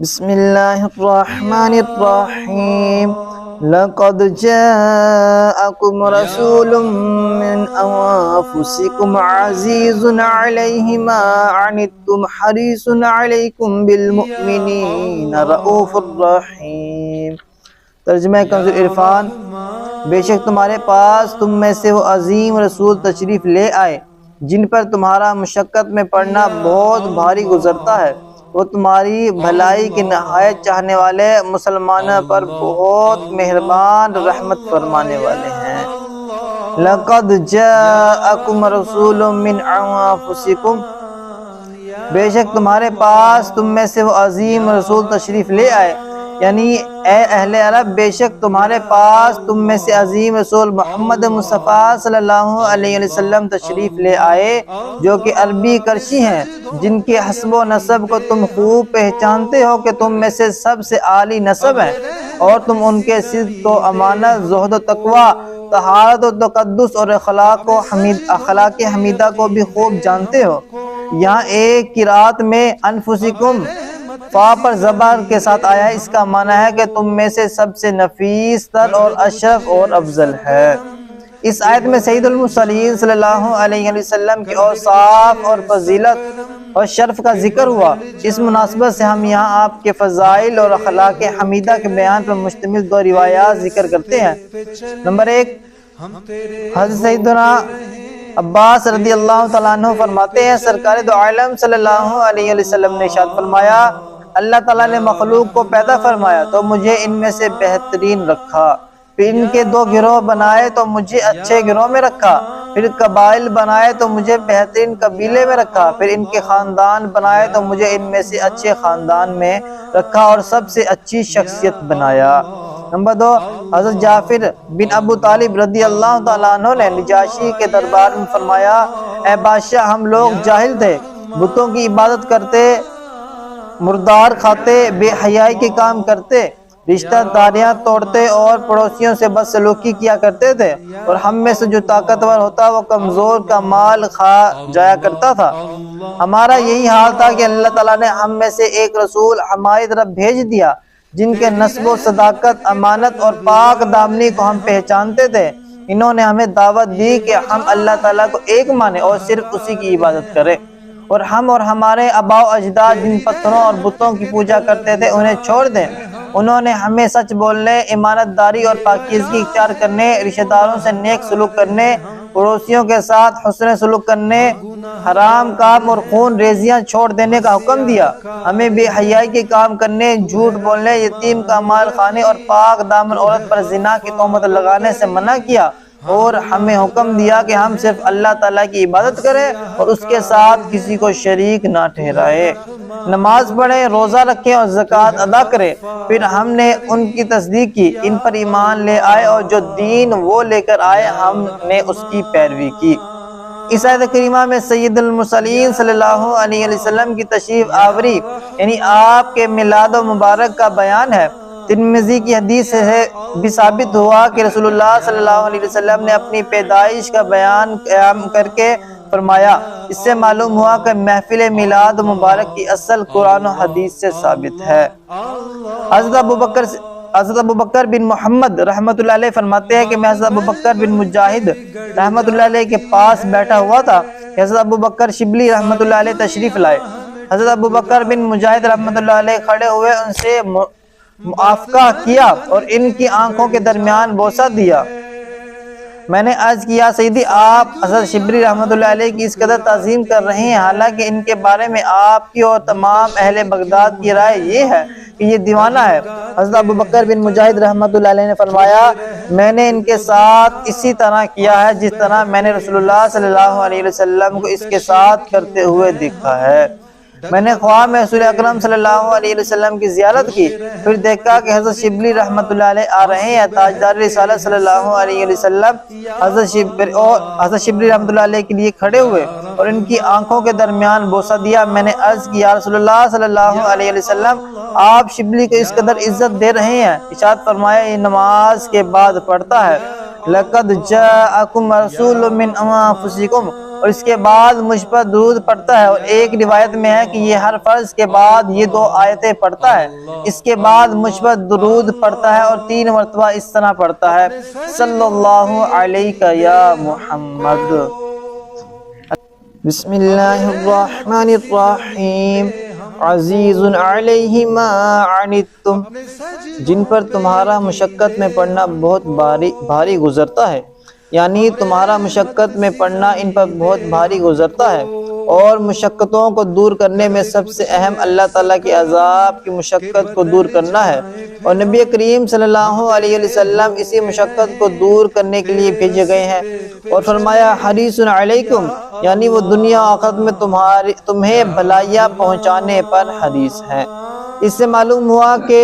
بسم اللہ الرحمن الرحیم لقد جاءکم رسول من انفسکم عزیز علیہ ما عنتم حریص علیکم بالمؤمنین رؤوف الرحیم۔ ترجمہ کنز العرفان۔ بے شک تمہارے پاس تم میں سے وہ عظیم رسول تشریف لے آئے جن پر تمہارا مشقت میں پڑنا بہت بھاری گزرتا ہے، وہ تمہاری بھلائی کے نہایت چاہنے والے مسلمانوں پر بہت مہربان رحمت فرمانے والے ہیں۔ لقد جاءکم رسول من انفسکم، بے شک تمہارے پاس تم میں سے وہ عظیم رسول تشریف لے آئے، یعنی اے اہل عرب، بے شک تمہارے پاس تم میں سے عظیم رسول محمد مصطفیٰ صلی اللہ علیہ وسلم تشریف لے آئے جو کہ عربی کرشی ہیں، جن کے حسب و نسب کو تم خوب پہچانتے ہو کہ تم میں سے سب سے عالی نسب ہیں، اور تم ان کے صدق و امانت، زہد و تقوی، طہارت و تقدس اور اخلاق حمیدہ کو بھی خوب جانتے ہو۔ یہاں ایک قرات میں انفسکم فا پر زبر کے ساتھ آیا ہے، اس کا معنی ہے کہ تم میں سے سب سے نفیس تر اور اشرف اور افضل ہے۔ اس آیت میں سید المرسلین صلی اللہ علیہ وسلم کی اوصاف اور فضیلت اور شرف کا ذکر ہوا۔ اس مناسبت سے ہم یہاں آپ کے فضائل اور اخلاق حمیدہ کے بیان پر مشتمل دو روایات ذکر کرتے ہیں۔ نمبر 1، حضرت سیدنا عباس رضی اللہ تعالیٰ عنہ فرماتے ہیں، سرکار دو عالم صلی اللہ علیہ وسلم نے ارشاد فرمایا، اللہ تعالیٰ نے مخلوق کو پیدا فرمایا تو مجھے ان میں سے بہترین رکھا، پھر ان کے دو گروہ بنائے تو مجھے اچھے گروہ میں رکھا، پھر قبائل بنائے تو مجھے بہترین قبیلے میں رکھا، پھر ان کے خاندان بنائے تو مجھے ان میں سے اچھے خاندان میں رکھا اور سب سے اچھی شخصیت بنایا۔ نمبر 2، حضرت جعفر بن ابو طالب رضی اللہ تعالیٰ عنہ نے نجاشی کے دربار میں فرمایا، اے بادشاہ، ہم لوگ جاہل تھے، بتوں کی عبادت کرتے، مردار کھاتے، بے حیائی کے کام کرتے، رشتہ داریاں توڑتے اور پڑوسیوں سے بدسلوکی کیا کرتے تھے، اور ہم میں سے جو طاقتور ہوتا وہ کمزور کا مال کھا جایا کرتا تھا۔ ہمارا یہی حال تھا کہ اللہ تعالیٰ نے ہم میں سے ایک رسول ہماری طرف بھیج دیا جن کے نسب و صداقت، امانت اور پاک دامنی کو ہم پہچانتے تھے۔ انہوں نے ہمیں دعوت دی کہ ہم اللہ تعالیٰ کو ایک مانیں اور صرف اسی کی عبادت کریں، اور ہم اور ہمارے آباء و اجداد جن پتھروں اور بتوں کی پوجا کرتے تھے انہیں چھوڑ دیں۔ انہوں نے ہمیں سچ بولنے، امانت داری اور پاکیزگی اختیار کرنے، رشتہ داروں سے نیک سلوک کرنے، پڑوسیوں کے ساتھ حسن سلوک کرنے، حرام کام اور خون ریزیاں چھوڑ دینے کا حکم دیا۔ ہمیں بے حیائی کے کام کرنے، جھوٹ بولنے، یتیم کا مال کھانے اور پاک دامن عورت پر زنا کی تہمت لگانے سے منع کیا، اور ہمیں حکم دیا کہ ہم صرف اللہ تعالیٰ کی عبادت کریں اور اس کے ساتھ کسی کو شریک نہ ٹھہرائیں، نماز پڑھیں، روزہ رکھیں اور زکوٰۃ ادا کریں۔ پھر ہم نے ان کی تصدیق کی، ان پر ایمان لے آئے اور جو دین وہ لے کر آئے ہم نے اس کی پیروی کی۔ اس آیت کریمہ میں سید المرسلین صلی اللہ علیہ وسلم کی تشریف آوری یعنی آپ کے میلاد مبارک کا بیان ہے۔ ترمذی کی حدیث سے بھی ثابت ہوا کہ رسول اللہ صلی اللہ علیہ وسلم نے اپنی پیدائش کا بیان قیام کر کے فرمایا۔ اس سے معلوم ہوا کہ محفل میلاد مبارک کی اصل قرآن و حدیث سے ثابت ہے۔ حضرت ابوبکر بن محمد رحمۃ اللہ علیہ فرماتے ہیں کہ میں حضرت ابوبکر بن مجاہد رحمۃ اللہ علیہ کے پاس بیٹھا ہوا تھا کہ حضرت ابوبکر شبلی رحمۃ اللہ علیہ تشریف لائے۔ حضرت ابوبکر بن مجاہد رحمۃ اللہ علیہ کھڑے ہوئے ان سے موافقہ کیا اور ان کی آنکھوں کے درمیان بوسہ دیا۔ میں نے عرض کیا، سیدی، آپ حضرت شبلی رحمۃ اللہ علیہ کی اس قدر تعظیم کر رہے ہیں، حالانکہ ان کے بارے میں آپ کی اور تمام اہل بغداد کی رائے یہ ہے کہ یہ دیوانہ ہے۔ حضرت ابوبکر بن مجاہد رحمۃ اللہ علیہ نے فرمایا، میں نے ان کے ساتھ اسی طرح کیا ہے جس طرح میں نے رسول اللہ صلی اللہ علیہ وسلم کو اس کے ساتھ کرتے ہوئے دیکھا ہے۔ میں نے خواب میں رسول اکرم صلی اللہ علیہ وسلم کی زیارت کی، پھر دیکھا کہ حضرت شبلی رحمۃ اللہ علیہ آ رہے ہیں۔ تاجدار رسالت صلی اللہ علیہ وسلم حضرت شبلی رحمۃ اللہ علیہ کے لیے کھڑے ہوئے اور ان کی آنکھوں کے درمیان بوسہ دیا۔ میں نے عرض کیا، رسول اللہ صلی اللہ علیہ وسلم، آپ شبلی کو اس قدر عزت دے رہے ہیں؟ ارشاد فرمایا، یہ نماز کے بعد پڑھتا ہے، لقد جاءکم رسول من انفسکم اور اس کے بعد مجھ پر درود پڑھتا ہے، اور ایک روایت میں ہے کہ یہ ہر فرض کے بعد یہ 2 آیتیں پڑھتا ہے، اس کے بعد مجھ پر درود پڑھتا ہے اور 3 مرتبہ اس طرح پڑھتا ہے، صلی اللہ علیہ یا محمد۔ بسم اللہ الرحمن الرحیم، عزیز علیہ ما عنتم، جن پر تمہارا مشقت میں پڑھنا بہت بھاری گزرتا ہے، یعنی تمہارا مشقت میں پڑھنا ان پر بہت بھاری گزرتا ہے، اور مشقتوں کو دور کرنے میں سب سے اہم اللہ تعالیٰ کے عذاب کی مشقت کو دور کرنا ہے، اور نبی کریم صلی اللہ علیہ وسلم اسی مشقت کو دور کرنے کے لیے بھیجے گئے ہیں، اور فرمایا حریص علیکم، یعنی وہ دنیا آخرت میں تمہیں بھلائیاں پہنچانے پر حریص ہیں۔ اس سے معلوم ہوا کہ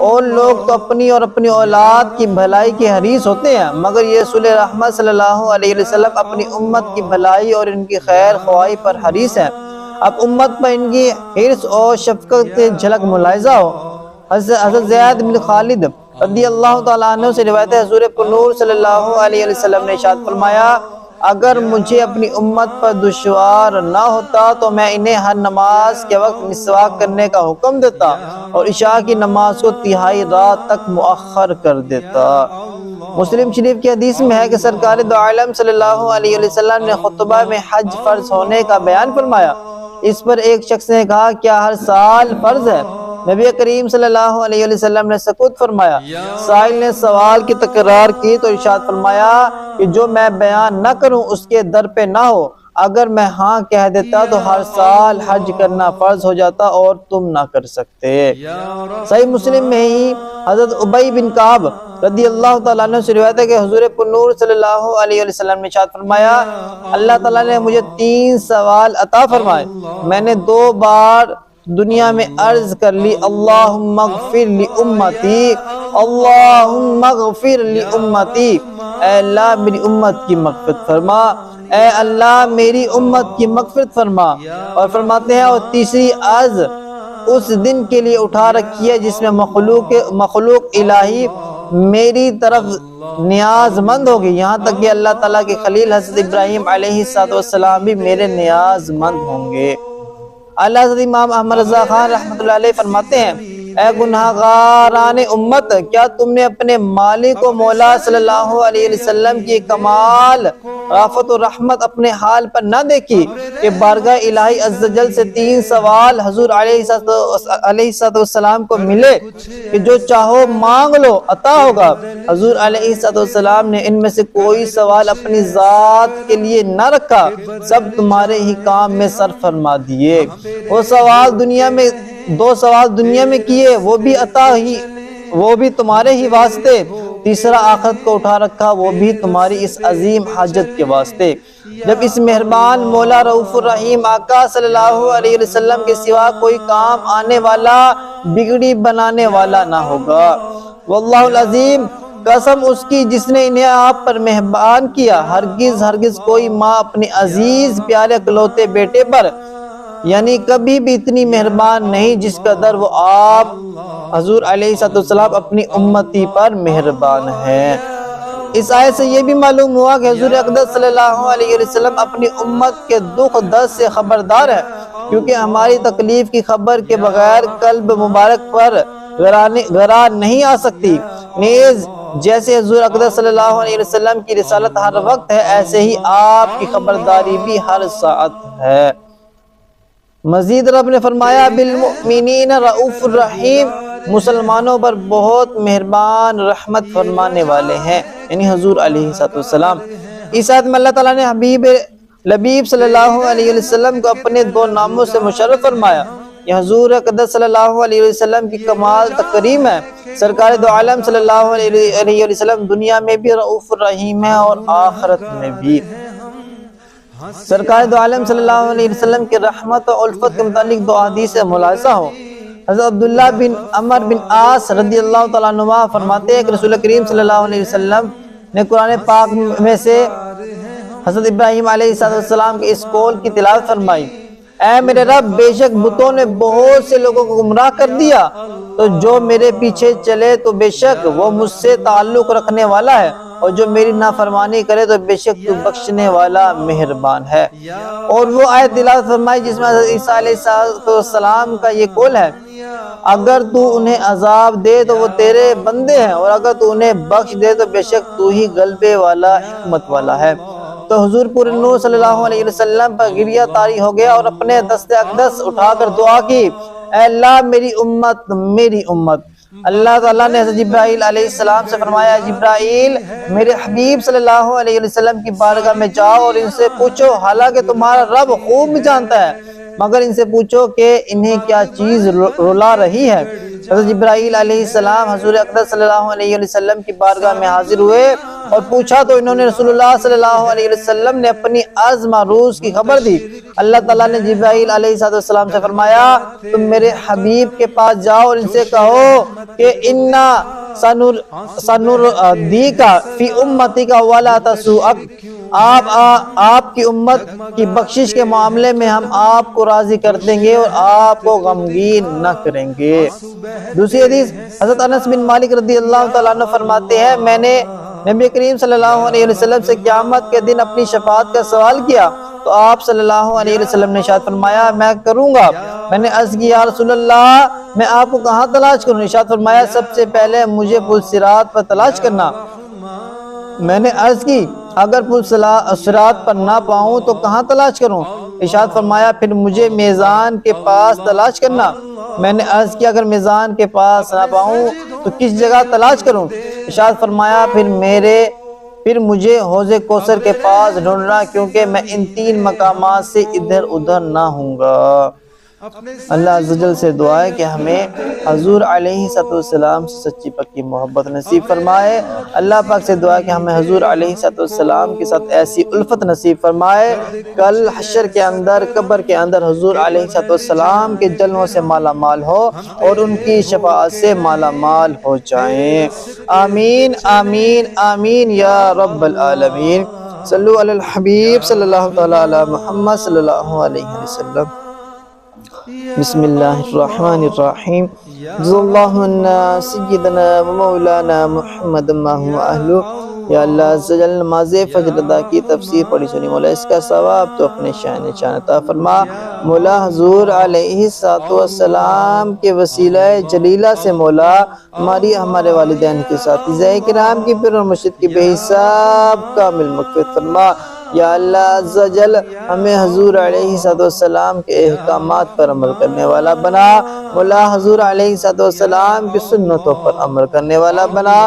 اور لوگ تو اپنی اور اپنی اولاد کی بھلائی کے حریص ہوتے ہیں، مگر یہ رسول رحمت صلی اللہ علیہ وسلم اپنی امت کی بھلائی اور ان کی خیر خواہی پر حریص ہیں۔ اب امت پر ان کی حرص اور شفقت کی جھلک ملاحظہ ہو۔ حضرت زید بن خالد رضی اللہ تعالیٰ عنہ سے روایت ہے، حضور نور صلی اللہ علیہ وسلم نے ارشاد فرمایا، اگر مجھے اپنی امت پر دشوار نہ ہوتا تو میں انہیں ہر نماز کے وقت مسواک کرنے کا حکم دیتا اور عشاء کی نماز کو تہائی رات تک مؤخر کر دیتا۔ مسلم شریف کی حدیث میں ہے کہ سرکار دو عالم صلی اللہ علیہ وسلم نے خطبہ میں حج فرض ہونے کا بیان فرمایا۔ اس پر ایک شخص نے کہا، کیا ہر سال فرض ہے؟ نبی کریم صلی اللہ علیہ وسلم نے سکوت فرمایا۔ سائل نے سوال کی تکرار کی تو ارشاد فرمایا کہ جو میں بیان نہ کروں اس کے در پہ نہ ہو، اگر میں ہاں کہہ دیتا تو ہر سال حج کرنا فرض ہو جاتا اور تم نہ کر سکتے۔ صحیح مسلم میں ہی حضرت ابی بن کعب رضی اللہ تعالیٰ عنہ سے روایت ہے کہ حضور نور صلی اللہ علیہ وسلم نے ارشاد فرمایا، اللہ تعالیٰ نے مجھے 3 سوال عطا فرمائے، میں نے 2 بار دنیا میں عرض کر لی، اللہم اغفر لی امتی، اللہم اغفر لی امتی، اے اللہ میری امت کی مغفرت فرما، اے اللہ میری امت کی مغفرت فرما۔ اور فرماتے ہیں، اور تیسری عرض اس دن کے لیے اٹھا رکھی ہے جس میں مخلوق الہی میری طرف نیاز مند ہوگی، یہاں تک کہ اللہ تعالیٰ کے خلیل حضرت ابراہیم علیہ السلام بھی میرے نیاز مند ہوں گے۔ اللہ حضرت امام احمد رضا خان رحمۃ اللہ علیہ فرماتے ہیں، اے گناہگاران امت، کیا تم نے اپنے مالک و مولا صلی اللہ علیہ وسلم کی کمال رافت و رحمت اپنے حال پر نہ دیکھی کہ بارگاہ الہی عز و جل سے 3 سوال حضور علیہ السلام کو ملے کہ جو چاہو مانگ لو عطا ہوگا؟ حضور علیہ السلام نے ان میں سے کوئی سوال اپنی ذات کے لیے نہ رکھا، سب تمہارے ہی کام میں صرف فرما دیے۔ وہ 2 سوال دنیا میں کیے، وہ بھی عطا ہی، وہ بھی تمہارے ہی واسطے، تیسرا آخرت کو اٹھا رکھا، وہ بھی تمہاری اس عظیم حاجت کے واسطے۔ جب اس مہربان مولا رؤوف الرحیم آقا صلی اللہ علیہ وسلم کے سوا کوئی کام آنے والا بگڑی بنانے والا نہ ہوگا۔ واللہ العظیم، قسم اس کی جس نے انہیں آپ پر مہربان کیا، ہرگز کوئی ماں اپنے عزیز پیارے اکلوتے بیٹے پر یعنی کبھی بھی اتنی مہربان نہیں جس قدر وہ آپ حضور علیہ السلام اپنی امتی پر مہربان ہیں۔ اس آیت سے یہ بھی معلوم ہوا کہ حضور اقدس صلی اللہ علیہ وسلم اپنی امت کے دکھ درد سے خبردار ہے، کیونکہ ہماری تکلیف کی خبر کے بغیر قلب مبارک پر گراں نہیں آ سکتی۔ نیز جیسے حضور اقدس صلی اللہ علیہ وسلم کی رسالت ہر وقت ہے، ایسے ہی آپ کی خبرداری بھی ہر ساعت ہے۔ مزید رب نے فرمایا، بالمؤمنین رؤوف الرحیم، مسلمانوں پر بہت مہربان رحمت فرمانے والے ہیں، یعنی حضور علیہ السلام۔ اس آیت میں اللہ تعالیٰ نے حبیب لبیب صلی اللہ علیہ وسلم کو اپنے 2 ناموں سے مشرف فرمایا۔ یہ حضور اقدس صلی اللہ علیہ وسلم کی کمال تکریم ہے۔ سرکار دو عالم صلی اللہ علیہ وسلم دنیا میں بھی رؤوف الرحیم ہے اور آخرت میں بھی۔ سرکار دو عالم صلی اللہ علیہ وسلم کی رحمت و الفت کے متعلق 2 حدیث ملاحظہ ہو۔ حضرت عبداللہ بن عمر بن عاص رضی اللہ تعالیٰ عنہ فرماتے ہیں کہ رسول کریم صلی اللہ علیہ وسلم نے قرآن پاک میں سے حضرت ابراہیم علیہ السلام کے اس قول کی تلاوت فرمائی، اے میرے رب، بے شک بتوں نے بہت سے لوگوں کو گمراہ کر دیا، تو جو میرے پیچھے چلے تو بے شک وہ مجھ سے تعلق رکھنے والا ہے، اور جو میری نافرمانی کرے تو بے شک تو بخشنے والا مہربان ہے۔ اور وہ آیت تلاوت فرمائی جس میں حضرت عیسیٰ علیہ السلام کا یہ قول ہے، اگر تو انہیں عذاب دے تو وہ تیرے بندے ہیں، اور اگر تو انہیں بخش دے تو بے شک تو ہی غلبے والا حکمت والا ہے۔ تو حضور پورے نور صلی اللہ علیہ وسلم پر گریہ طاری ہو گیا اور اپنے دست اقدس اٹھا کر دعا کی، اے اللہ میری امت۔ اللہ تعالیٰ نے حضرت جبرائیل علیہ السلام سے فرمایا، جبرائیل میرے حبیب صلی اللہ علیہ وسلم کی بارگاہ میں جاؤ اور ان سے پوچھو، حالانکہ تمہارا رب خوب جانتا ہے، مگر ان سے پوچھو کہ انہیں کیا چیز رلا رہی ہے۔ حضرت جبرائیل علیہ السلام حضور اقدس صلی اللہ علیہ وسلم کی بارگاہ میں حاضر ہوئے اور پوچھا تو انہوں نے رسول اللہ صلی اللہ علیہ وسلم نے اپنی عرض معروض کی خبر دی۔ اللہ تعالیٰ نے جبرائیل علیہ السلام سے فرمایا، تم میرے حبیب کے پاس جاؤ اور ان سے کہو کہ اِنَّا سَنُرْضِيكَ فِي أُمَّتِكَ وَلَا تَسُوءَكَ، آپ کی امت کی بخشش کے معاملے میں ہم آپ کو راضی کر دیں گے اور آپ کو غمگین نہ کریں گے۔ دوسری حدیث حضرت انس بن مالک رضی اللہ تعالیٰ عنہ فرماتے ہیں، میں نے نبی کریم صلی اللہ علیہ وسلم سے قیامت کے دن اپنی شفاعت کا سوال کیا تو آپ صلی اللہ علیہ وسلم نے ارشاد فرمایا، میں کروں گا۔ میں نے عرض کی، یا رسول اللہ میں آپ کو کہاں تلاش کروں؟ ارشاد فرمایا، سب سے پہلے مجھے پل صراط پر تلاش کرنا۔ میں نے عرض کی، اگر پل صراط پر نہ پاؤں تو کہاں تلاش کروں؟ ارشاد فرمایا، پھر مجھے میزان کے پاس تلاش کرنا۔ میں نے عرض کیا، اگر میزان کے پاس نہ پاؤں تو کس جگہ تلاش کروں؟ ارشاد فرمایا، پھر مجھے حوض کوثر کے پاس ڈھونڈنا، کیونکہ میں ان 3 مقامات سے ادھر ادھر نہ ہوں گا۔ اللہ عز و جل سے دعا ہے کہ ہمیں حضور علیہ السلام سے سچی پکی محبت نصیب فرمائے۔ اللہ پاک سے دعا ہے کہ ہمیں حضور علیہ السلام کے ساتھ ایسی الفت نصیب فرمائے، کل حشر کے اندر، قبر کے اندر حضور علیہ السلام کے جلووں سے مالا مال ہو اور ان کی شفاعت سے مالا مال ہو جائیں۔ آمین آمین آمین یا رب العالمین۔ صلو علی الحبیب صلی اللہ تعالی علی محمد صلی اللہ علیہ وسلم۔ بسم اللہ الرحمن الرحیم۔ جزا اللہ عنا سیدنا و مولانا محمد ما هو اہلو۔ یا اللہ عز و جل نماز فجر ادا کی تفسیر پڑھی سنی مولا اس کا ثواب تو اپنے شان عطا فرما۔ مولا حضور علیہ السلام کے وسیلہ جلیلہ سے مولا ہمارے والدین کے ساتھی کرام کی پیر اور مرشد کی بے حساب کامل مغفرت فرما۔ یا اللہ عز و جل ہمیں حضور علیہ السلام کے احکامات پر عمل کرنے والا بنا۔ مولا حضور علیہ السلام کی سنتوں پر عمل کرنے والا بنا۔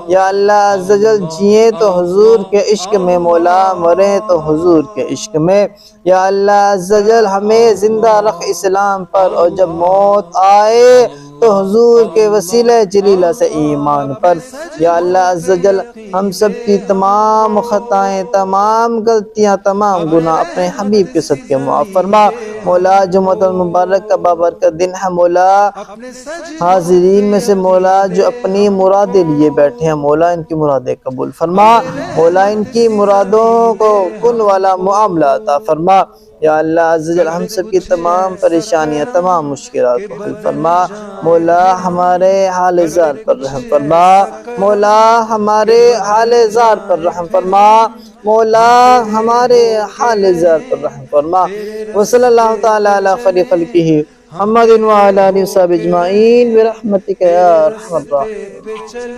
یا اللہ عز و جل جئیں تو حضور کے عشق میں مولا، مریں تو حضور کے عشق میں۔ یا اللہ عز و جل ہمیں زندہ رکھ اسلام پر، اور جب موت آئے تو حضور کے وسیلہ جلیلہ سے ایمان پر۔ یا اللہ عز و جل ہم سب کی تمام خطائیں، تمام غلطیاں، تمام گناہ اپنے حبیب کے صدقے معاف فرما۔ مولا جمعۃ المبارک کا بابرکت دن ہے مولا، حاضرین میں سے مولا جو اپنی مرادیں لیے بیٹھے ہیں مولا ان کی مرادیں قبول فرما۔ مولا ان کی مرادوں کو کن والا معاملہ عطا فرما۔ یا اللہ عز و جل ہم سب کی تمام پریشانیاں، تمام مشکلات کو حل فرما۔ مولا ہمارے حال زار پر رحم فرما۔ مولا ہمارے حال زار پر رحم فرما۔ مولا ہمارے حال زار پر رحم فرما۔ وصلی اللہ تعالی علی خیر خلقہ محمد وعلی آلہ وصحبہ اجمعین برحمتک یا ارحم الراحمین۔